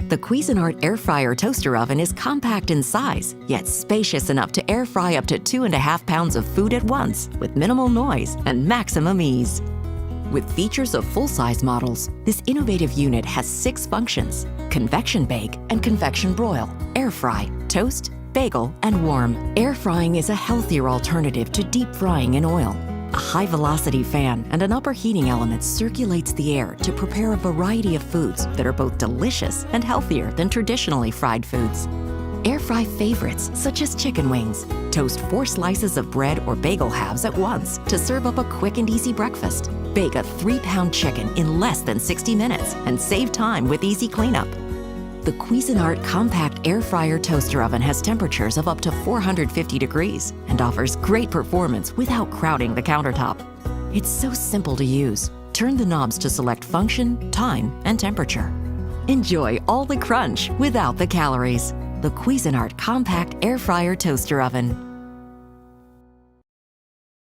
The Cuisinart AirFryer Toaster Oven is compact in size, yet spacious enough to air fry up to 2.5 pounds of food at once with minimal noise and maximum ease. With features of full-size models, this innovative unit has 6 functions: convection bake and convection broil, air fry, toast, bagel, and warm. Air frying is a healthier alternative to deep frying in oil. A high-velocity fan and an upper heating element circulates the air to prepare a variety of foods that are both delicious and healthier than traditionally fried foods. Air fry favorites such as chicken wings. Toast 4 slices of bread or bagel halves at once to serve up a quick and easy breakfast. Bake a 3-pound chicken in less than 60 minutes and save time with easy cleanup. The Cuisinart Compact AirFryer Toaster Oven has temperatures of up to 450 degrees and offers great performance without crowding the countertop. It's so simple to use. Turn the knobs to select function, time, and temperature. Enjoy all the crunch without the calories. The Cuisinart Compact AirFryer Toaster Oven.